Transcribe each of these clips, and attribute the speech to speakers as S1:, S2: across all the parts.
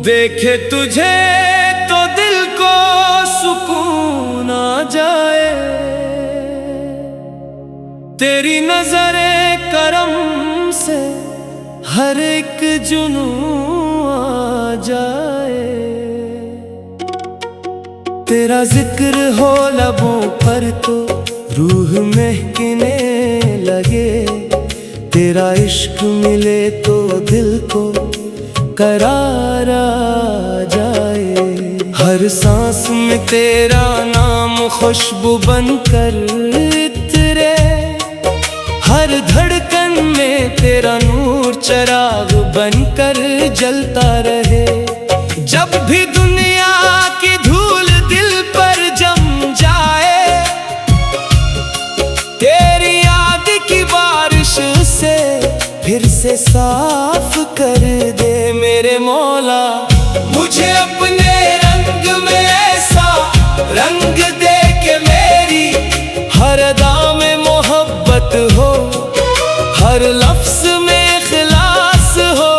S1: देखे तुझे तो दिल को सुकून आ जाए, तेरी नजरे करम से हर एक जुनू आ जाए। तेरा जिक्र हो लबों पर तो रूह महकने लगे, तेरा इश्क मिले तो दिल को करार आ जाए। हर सांस में तेरा नाम खुशबू बनकर इतरे, हर धड़कन में तेरा नूर चिराग बनकर जलता रहे। जब भी दुनिया की धूल दिल पर जम जाए, तेरी याद की बारिश से फिर से साफ कर दे मेरे मौला। मुझे अपने रंग में ऐसा रंग दे के मेरी हर अदा में मोहब्बत हो, हर लफ्ज में इखलास हो,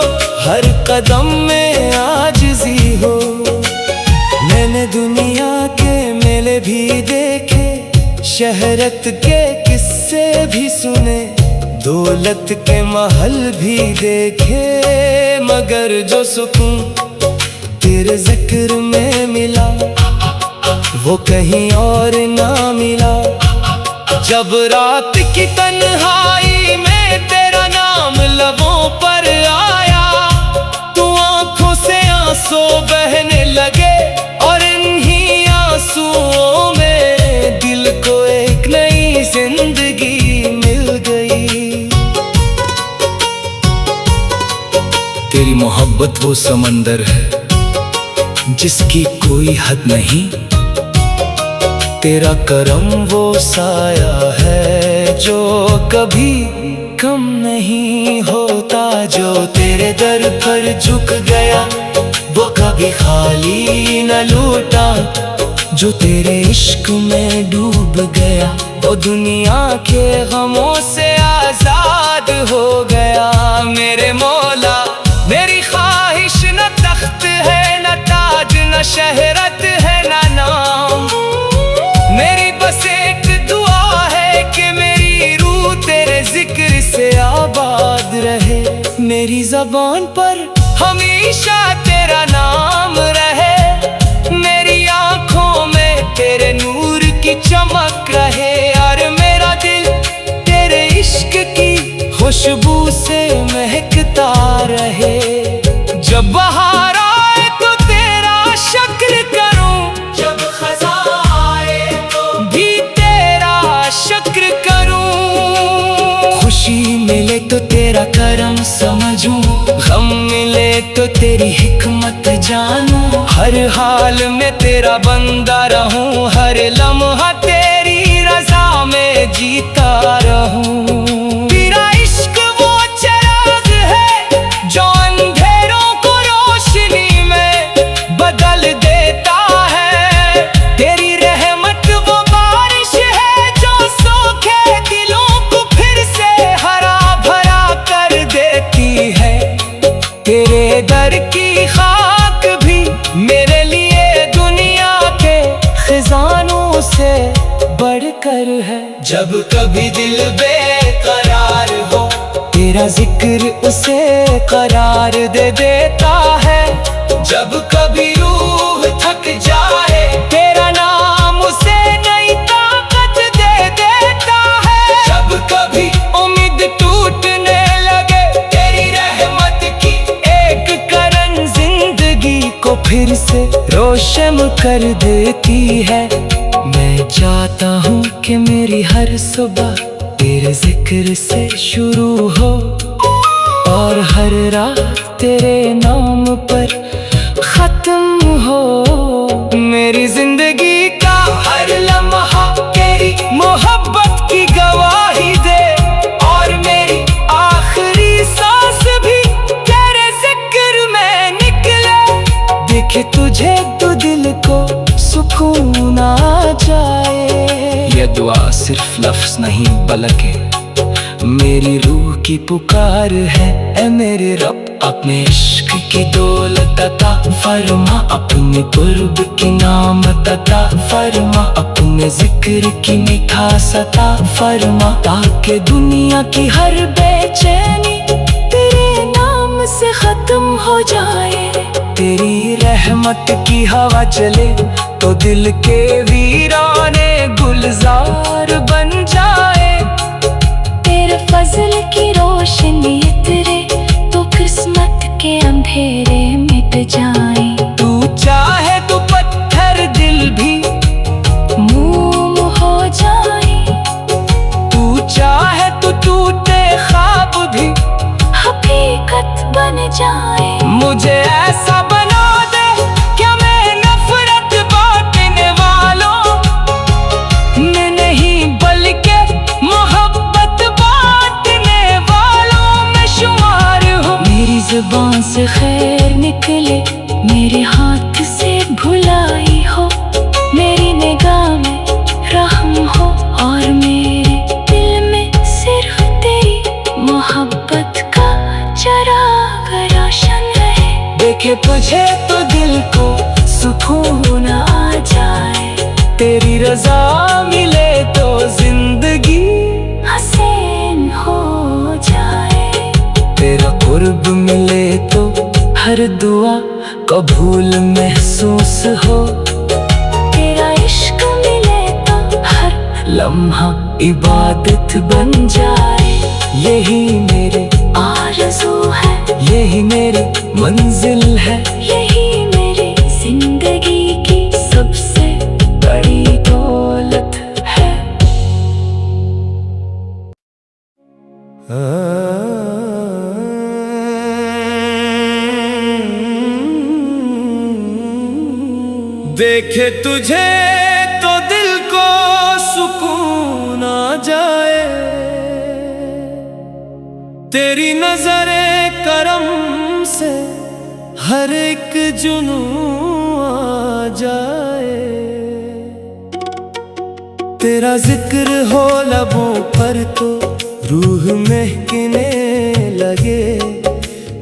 S1: हर कदम में आजिज़ी हो। मैंने दुनिया के मेले भी देखे, शहरत के किस्से भी सुने, दौलत के महल भी देखे, मगर जो सुकून तेरे जिक्र में मिला वो कहीं और ना मिला। जब रात की तन्हाई में तेरा नाम लबों पर आया, तो आंखों से आंसू बहने लगे और इन्हीं आंसुओं में दिल को एक नई जिंदगी मिल गई। तेरी मोहब्बत वो समंदर है जिसकी कोई हद नहीं, तेरा करम वो साया है जो कभी कम नहीं होता। जो तेरे दर पर झुक गया वो कभी खाली न लौटा, जो तेरे इश्क में डूब गया वो दुनिया के गमों से आजाद हो गया। मेरे मौला मेरी ख्वाहिश न तख्त है न ताज न शहरत है न नाम, मेरी बस एक दुआ है कि मेरी रूह तेरे जिक्र से आबाद रहे। मेरी ज़बान पर हमेशा तेरा नाम रहे, मेरी आँखों में तेरे नूर की चमक रहे, और मेरा दिल तेरे इश्क की खुशबू से महकता रहे। जब बहार आए तो तेरा शुक्र करूं, जब खज़ां आए तो भी तेरा शुक्र करूं। खुशी मिले तो तेरा करम समझूं, गम मिले तो तेरी हिकमत जानूं। हर हाल में तेरा बंदा रहूं, हर लम्हा तेरी रज़ा में जीता रहूं। तेरा इश्क वो चिराग है जो अंधेरों को रोशनी में बदल देता है, तेरी रहमत वो बारिश है जो सूखे दिलों को फिर से हरा भरा कर देती है। तेरे दर की खाक भी मेरे लिए दुनिया के खजानों से बढ़कर है। जब कभी दिल बेकरार हो तेरा जिक्र उसे करार दे देता है, जब कभी रूह थक जाए तेरा नाम उसे नई ताकत दे देता है। जब कभी उम्मीद टूटने लगे तेरी रहमत की एक करन जिंदगी को फिर से रोशन कर देती है। मैं चाहता हूँ कि मेरी हर सुबह तेरे जिक्र से शुरू हो, और हर रात तेरे नाम पर खत्म हो। मेरी जिंदगी का हर लम्हा तेरी मोहब्बत की गवाही दे, और मेरी आखिरी सांस भी तेरे जिक्र में निकले। देखे तुझे तो दिल को सुकून आ जाए। ये दुआ सिर्फ लफ्ज नहीं बल्कि मेरी रूह की पुकार है। ऐ मेरे रब अपने इश्क की दौलत अता फरमा, अपने कुर्ब की नामत अता फरमा, अपने जिक्र की मिठास अता फरमा, ताकि दुनिया की हर बेचैनी तेरे नाम से खत्म हो जाए। तेरी रहमत की हवा चले तो दिल के वीराने गुलजार बन जाए। तेरे फजल की रोशनी उतरे तो किस्मत के अंधेरे मिट जाएं। तू चाहे तो पत्थर दिल भी मोम हो जाए, तू चाहे तो टूटे ख्वाब भी हकीकत बन जाए। मुझे ऐसा बना दे क्या मैं नफरत बांटने वालों में नहीं बल्कि मोहब्बत बांटने वालों में शुमार हूँ। मेरी जुबान से खैर निकले, मेरे हाथ से भुलाई हो, मेरी निगाह में रहम हो और मेरे दिल में सिर्फ तेरी मोहब्बत का चिराग रोशन रहे। देखे तुझे तो दिल को सुकून आ जाए, तेरी रजा मिले तो जिंदगी हसीन हो जाए। तेरा कुर्ब मिले तो हर दुआ कबूल महसूस हो, तेरा इश्क मिले तो हर लम्हा इबादत बन जाए। यही मेरे आरज़ू है, यही मेरी मंजिल है, यही मेरी जिंदगी की सबसे बड़ी दौलत है। देखे तुझे तो दिल को सुकून आ जाए, तेरी नजरे करम से हर एक जुनू आ जाए। तेरा जिक्र हो लबों पर तो रूह महकने लगे,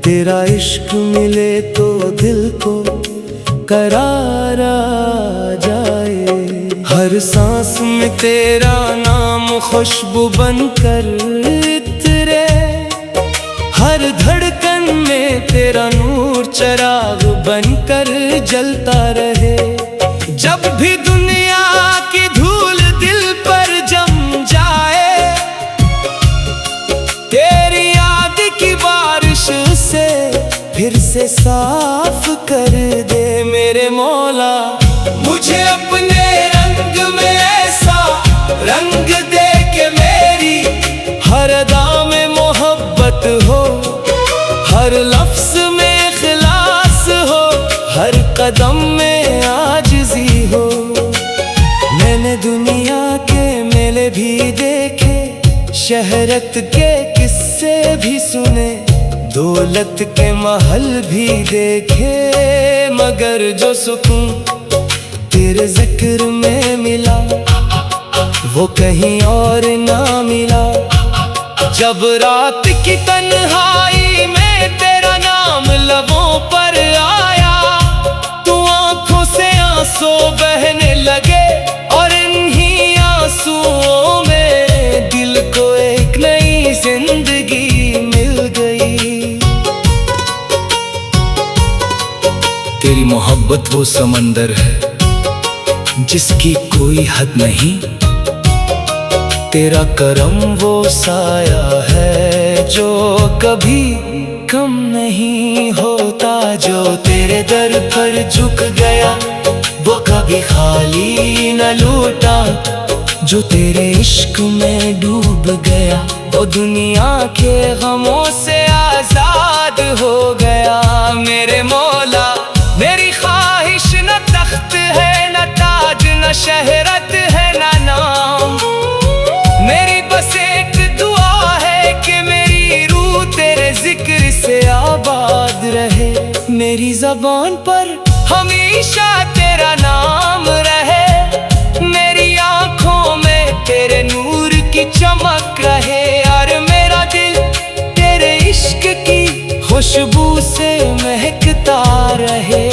S1: तेरा इश्क मिले तो दिल को करार आ जाए। हर सांस में तेरा नाम खुशबू बनकर इतरे, हर धड़कन में तेरा नूर चिराग बनकर जलता रहे। जब भी दुनिया की धूल दिल पर जम जाए, तेरी याद की बारिश से फिर से साफ कर दे मेरे मौला। मुझे अपने रंग में ऐसा रंग दे के मेरी हर अदा में मोहब्बत हो, हर लफ्ज में इखलास हो, हर कदम में आजिज़ी हो। मैंने दुनिया के मेले भी देखे, शहरत के किस्से भी सुने, दौलत के महल भी देखे, मगर जो सुकून तेरे जिक्र में मिला वो कहीं और ना मिला। जब रात की तन्हाई में तेरा नाम लबों पर आया, तो आंखों से आंसू बहने लगे और इन्हीं आंसुओं में दिल को एक नई जिंदगी मिल गई। तेरी मोहब्बत वो समंदर है जिसकी कोई हद नहीं, तेरा करम वो साया है जो कभी कम नहीं होता। जो तेरे दर पर झुक गया वो कभी खाली न लौटा, जो तेरे इश्क में डूब गया वो दुनिया के गमों से आजाद हो गया। मेरे मौला मेरी ख्वाहिश न तख्त है न ताज न शहरत है न नाम, मेरी बस एक दुआ है कि मेरी रूह तेरे जिक्र से आबाद रहे। मेरी ज़बान पर हमेशा तेरा नाम रहे, मेरी आँखों में तेरे नूर की चमक रहे। और मेरा दिल तेरे इश्क की खुशबू से महकता रहे।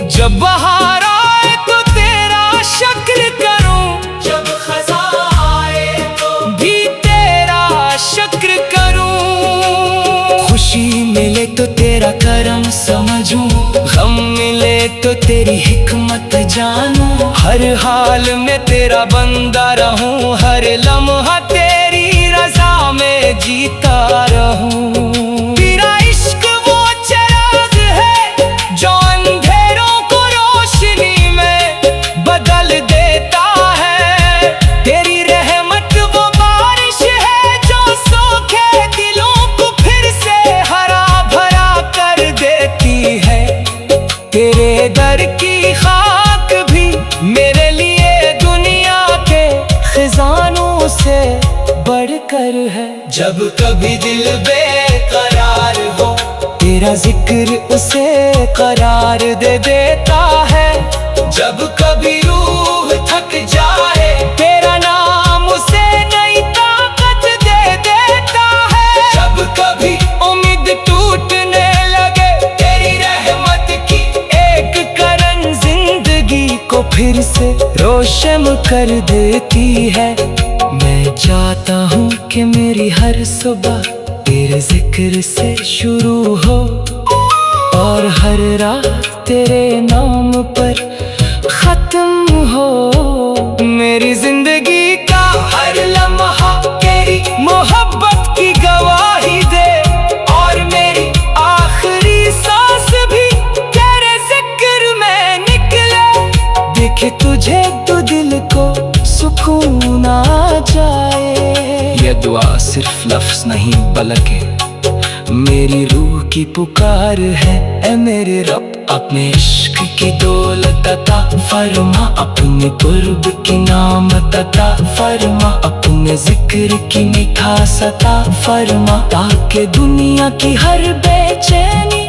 S1: जब बहार आए तो तेरा शुक्र करूं, जब खज़ां आए तो भी तेरा शुक्र करूं। खुशी मिले तो तेरा करम समझूं, गम मिले तो तेरी हिकमत जानूं। हर हाल में तेरा बंदा रहूं, हर लम्हा तेरी रज़ा में जीता रहूं। तेरा इश्क वो चिराग है जो अंधेरों को रोशनी में बदल देता है। तेरी रहमत वो बारिश है जो सूखे दिलों को फिर से हरा भरा कर देती है। तेरे दर की खाक भी मेरे लिए दुनिया के खजानों से बढ़कर है। जब कभी दिल बेकरार हो, तेरा जिक्र उसे करार दे देता है। जब कभी रूह थक जाए, तेरा नाम उसे नई ताकत दे देता है। जब कभी उम्मीद टूटने लगे, तेरी रहमत की एक करन जिंदगी को फिर से रोशन कर देती है। मैं चाहता हूँ कि मेरी हर सुबह तेरे जिक्र से शुरू हो, और हर रात तेरे नाम पर खत्म हो। मेरी जिंदगी का हर लम्हा तेरी मोहब्बत की गवाही दे, और मेरी आखिरी सांस भी तेरे जिक्र में निकले। देखे तुझे तो दिल को सुकून आ जाए। ये दुआ सिर्फ लफ्ज़ नहीं बल्कि मेरी रूह की पुकार है। ऐ मेरे रब, अपने इश्क की दौलत अता फरमा, अपने कुर्ब की नामत अता फरमा, अपने जिक्र की मिठास अता फरमा, ताकि दुनिया की हर बेचैनी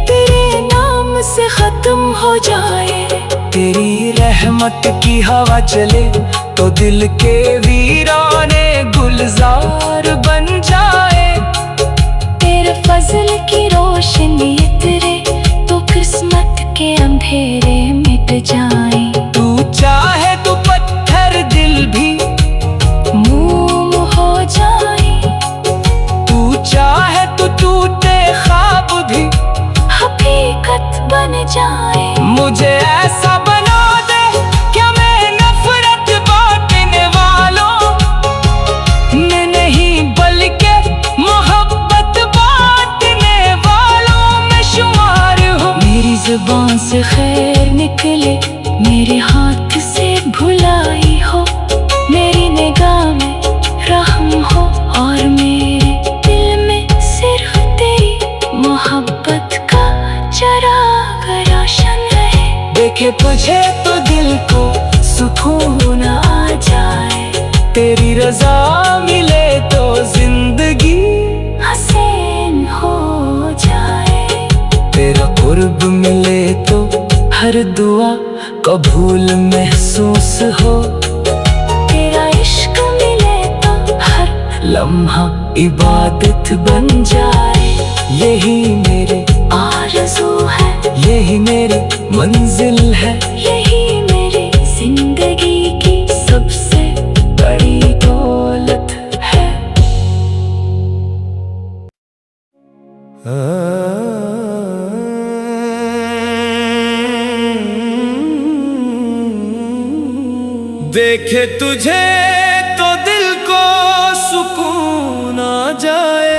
S1: तेरे नाम से खत्म हो जाए। तेरी रहमत की हवा चले तो दिल के वीराने गुलजार बन जाए। तेरे फजल की रोशनी इतरे तो किस्मत के अंधेरे मिट जाएं। तू चाहे तो पत्थर दिल भी मोम हो जाए, तू चाहे तो टूटे ख्वाब भी हकीकत बन जाए। मुझे ऐसा बना दे क्या मैं नफरत बांटने वालों में नहीं, बल्कि मोहब्बत बांटने वालों में शुमार हूँ। मेरी जुबान से खैर निकले, मेरे हाथ से भुलाई हो, मेरी निगाह में रहम हो, और मेरे दिल में सिर्फ तेरी मोहब्बत का चिराग रोशन रहे। देखे तुझे तो दिल को सुकून आ जाए। तेरी रज़ा मिले तो जिंदगी हसीन हो जाए। तेरा कुर्ब मिले तो हर दुआ कबूल महसूस हो। तेरा इश्क मिले तो हर लम्हा इबादत बन जाए। यही मेरे आरज़ू है, यही मेरी मंजिल है, यही मेरी जिंदगी की सबसे बड़ी दौलत है। देखे तुझे तो दिल को सुकून आ जाए।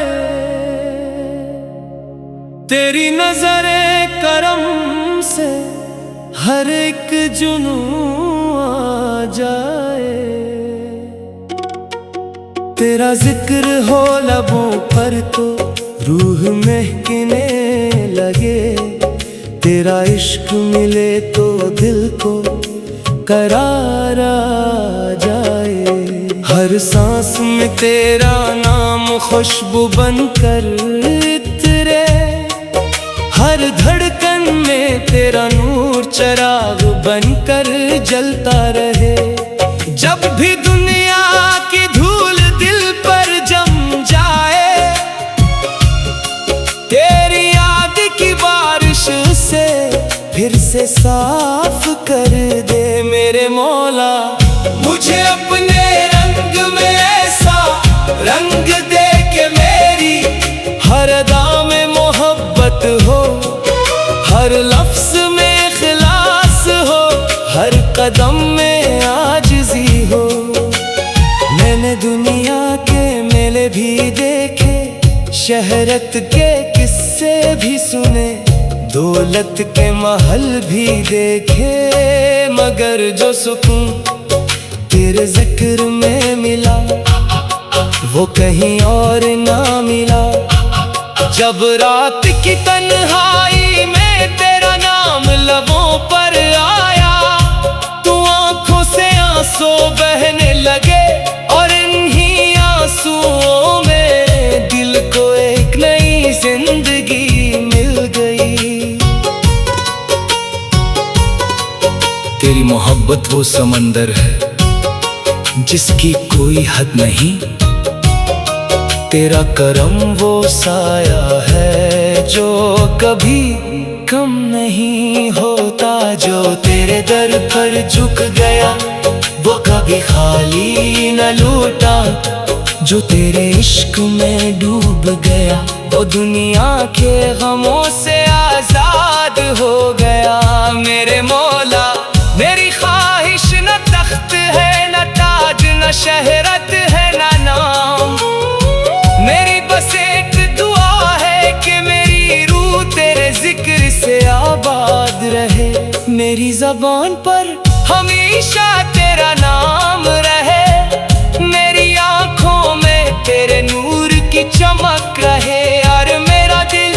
S1: तेरी नजरे करम से हर एक जुनू आ जाए। तेरा जिक्र हो लबों पर तो रूह महकने लगे। तेरा इश्क मिले तो दिल को करार आ जाए। हर सांस में तेरा नाम खुशबू बनकर इतरे। हर धड़कन में तेरा नूर चिराग बनकर जलता रहे। जब भी दुनिया की धूल दिल पर जम जाए, तेरी याद की बारिश से फिर से साफ कर दे मेरे मौला। मुझे अपने रंग में ऐसा रंग दे के मेरी हर अदा में मोहब्बत हो, हर लफ्ज में इखलास हो, हर कदम में आजिज़ी हो। मैंने दुनिया के मेले भी देखे, शहरत के किस्से भी सुने, दौलत के महल भी देखे, मगर जो सुकून तेरे जिक्र में मिला वो कहीं और ना मिला। जब रात की तन्हाई में तेरा नाम लबों पर आया, तो आंखों से आंसू बहने लगे और इन्हीं आंसुओं में दिल को एक नई जिंदगी मिल गई। तेरी मोहब्बत वो समंदर है जिसकी कोई हद नहीं, तेरा करम वो साया है जो कभी कम नहीं होता। जो तेरे दर पर झुक गया वो कभी खाली न लौटा, जो तेरे इश्क में डूब गया वो दुनिया के गमों से आजाद हो गया। मेरे मौला मेरी ख्वाहिश न तख्त है न ताज न शहरत है न नाम, मेरी बस एक दुआ है कि मेरी रूह तेरे जिक्र से आबाद रहे। मेरी ज़बान पर हमेशा तेरा नाम रहे, मेरी आँखों में तेरे नूर की चमक रहे, और मेरा दिल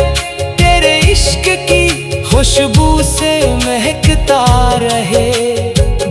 S1: तेरे इश्क की खुशबू से महकता रहे।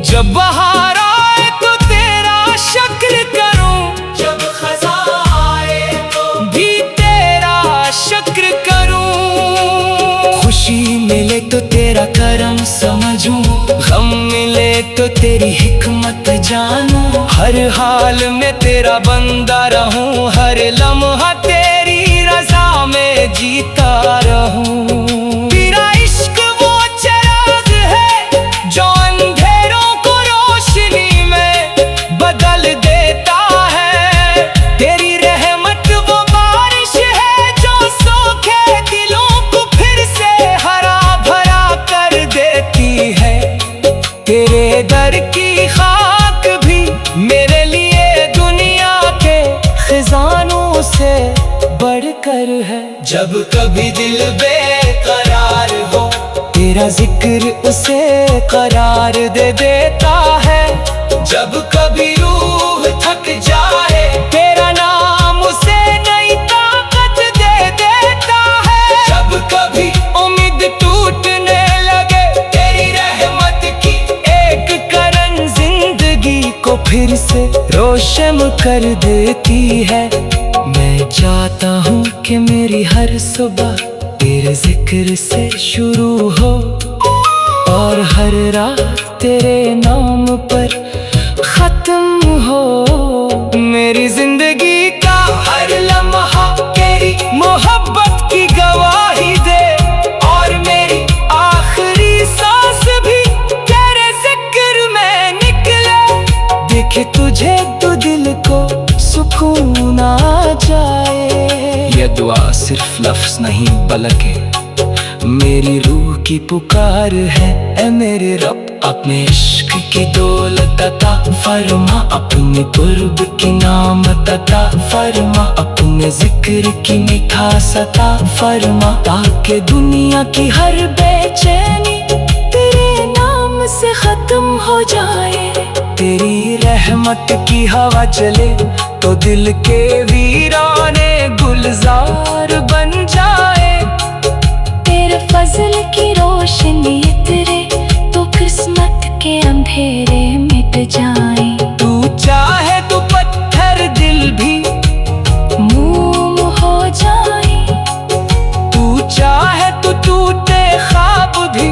S1: जब बहार आए तो तेरा शुक्र करूं, जब खज़ां आए तो भी तेरा शुक्र करूं। खुशी मिले तो तेरा करम समझूं, गम मिले तो तेरी हिकमत जानूं। हर हाल में तेरा बंदा रहूं, हर लम्हा तेरी रज़ा में जीता रहूं। तेरा इश्क वो चिराग है जो अंधेरों को रोशनी में बदल देता है, तेरी रहमत वो बारिश है जो सूखे दिलों को फिर से हरा भरा कर देती है। तेरे दर की खाक भी मेरे लिए दुनिया के खजानों से बढ़कर है। जब कभी दिल बेकरार हो तेरा जिक्र उसे करार दे देता है, जब कभी रूह थक जाए तेरा नाम उसे नई ताकत दे देता है। जब कभी उम्मीद टूटने लगे तेरी रहमत की एक करन जिंदगी को फिर से रोशन कर देती है। मैं चाहता हूँ कि मेरी हर सुबह तेरे जिक्र से शुरू हो, और हर रात तेरे नाम पर खत्म हो। मेरी जिंदगी का हर लम्हा तेरी मोहब्बत की गवाही दे, और मेरी आखिरी सांस भी तेरे जिक्र में निकले। देखे तुझे तो दिल को सुकून आ जाए। ये दुआ सिर्फ लफ्ज नहीं बल्कि मेरी रूह की पुकार है। ऐ मेरे रब अपने इश्क की दौलत अता फरमा, अपने कुर्ब की नाम अता फरमा, अपने जिक्र की मिठास अता फरमा, ताकि दुनिया की हर बेचैनी तेरे नाम से खत्म हो जाए। तेरी रहमत की हवा चले तो दिल के वीराने गुलजार बन जाए।
S2: तेरे फजल की रोशनी उतरे तो किस्मत के अंधेरे मिट जाएं।
S1: तू चाहे तो पत्थर दिल भी
S2: मोम हो जाए,
S1: तू चाहे तो टूटे ख्वाब भी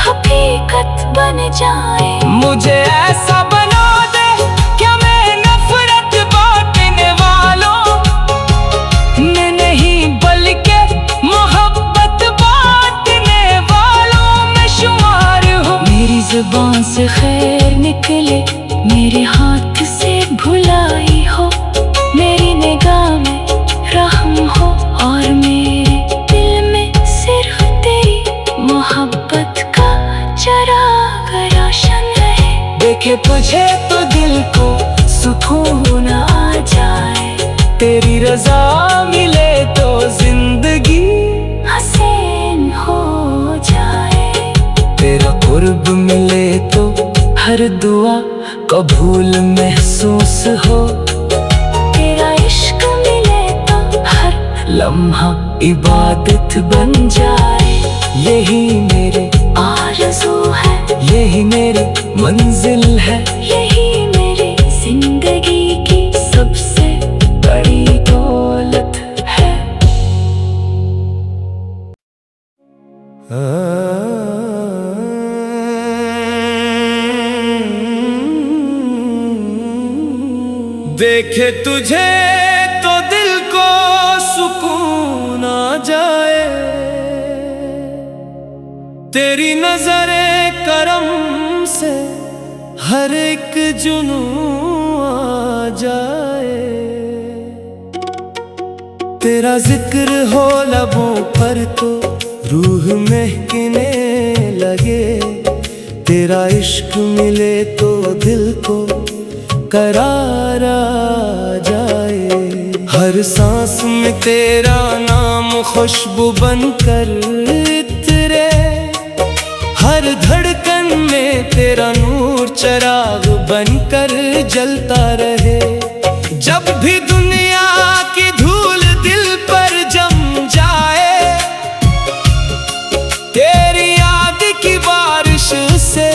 S2: हकीकत बन जाए।
S1: मुझे ऐसा बना दे तुझे तो दिल को सुकून आ जाए, तेरी रजा मिले तो जिंदगी
S2: हसीन हो जाए।
S1: तेरा कुर्ब मिले तो हर दुआ कबूल महसूस हो,
S2: तेरा इश्क मिले तो हर
S1: लम्हा इबादत बन जाए। यही मेरे
S2: आरज़ू है,
S1: यही मेरी मंजिल है,
S2: यही मेरी जिंदगी की सबसे बड़ी दौलत है।
S1: देखे तुझे तो दिल को सुकून आ जाए, तेरी नजरे करम से हर एक जुनून आ जाए। तेरा जिक्र हो लबों पर तो रूह महकने लगे, तेरा इश्क मिले तो दिल को करार आ जाए। हर सांस में तेरा नाम खुशबू बनकर इतरे, हर धड़कन में तेरा नूर चिराग बनकर जलता रहे। जब भी दुनिया की धूल दिल पर जम जाए, तेरी याद की बारिश से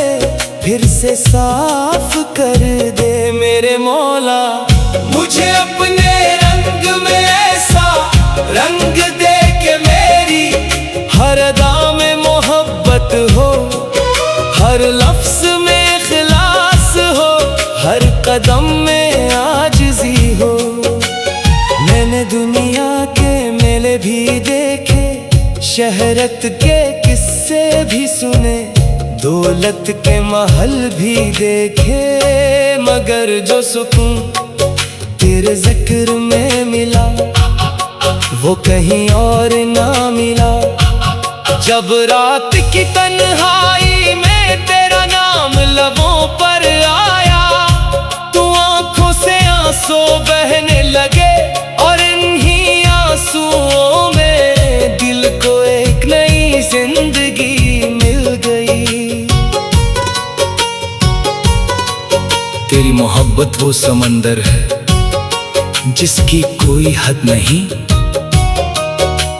S1: फिर से साफ कर दे मेरे मौला। मुझे अपने रंग में ऐसा रंग दे के मेरी हर अदा में मोहब्बत हो, हर लफ्ज में इखलास हो, हर कदम में आजिज़ी हो। मैंने दुनिया के मेले भी देखे, शहरत के किस्से भी सुने, दौलत के महल भी देखे, मगर जो सुकून तेरे जिक्र में मिला वो कहीं और ना मिला। जब रात की तन्हाई में तेरा नाम लबों पर आया, तो आंखों से आंसू बहने लगे और इन्हीं आंसुओं में दिल को एक नई जिंदगी मिल गई। तेरी मोहब्बत वो समंदर है जिसकी कोई हद नहीं,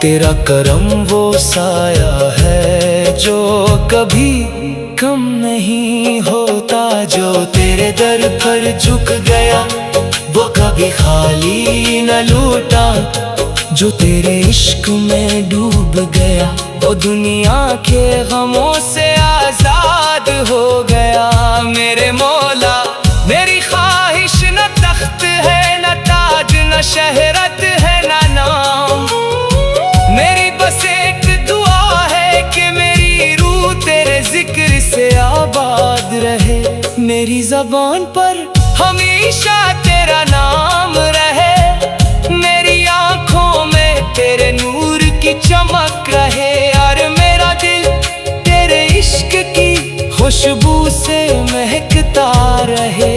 S1: तेरा करम वो साया है जो कभी कम नहीं होता। जो तेरे दर पर झुक गया वो कभी खाली न लौटा, जो तेरे इश्क में डूब गया वो दुनिया के गमों से आजाद हो गया। मेरे मौला मेरी ख्वाहिश न तख्त है न ताज न शहरत है न नाम, मेरी बस एक दुआ है कि मेरी रूह तेरे जिक्र से आबाद रहे। मेरी ज़बान पर हमेशा तेरा नाम रहे, मेरी आँखों में तेरे नूर की चमक रहे, और मेरा दिल तेरे इश्क की खुशबू से महकता रहे।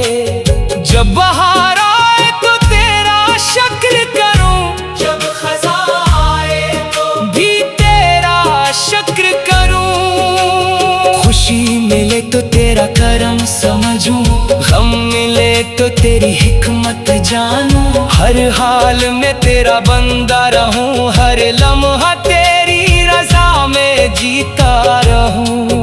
S1: जब बहार आए तो तेरा शुक्र करूं, जब खज़ां आए तो भी तेरा शुक्र करूं। खुशी मिले तो तेरा करम समझूं, गम मिले तो तेरी हिकमत जानूं। हर हाल में तेरा बंदा रहूं, हर लम्हा तेरी रज़ा में जीता रहूं।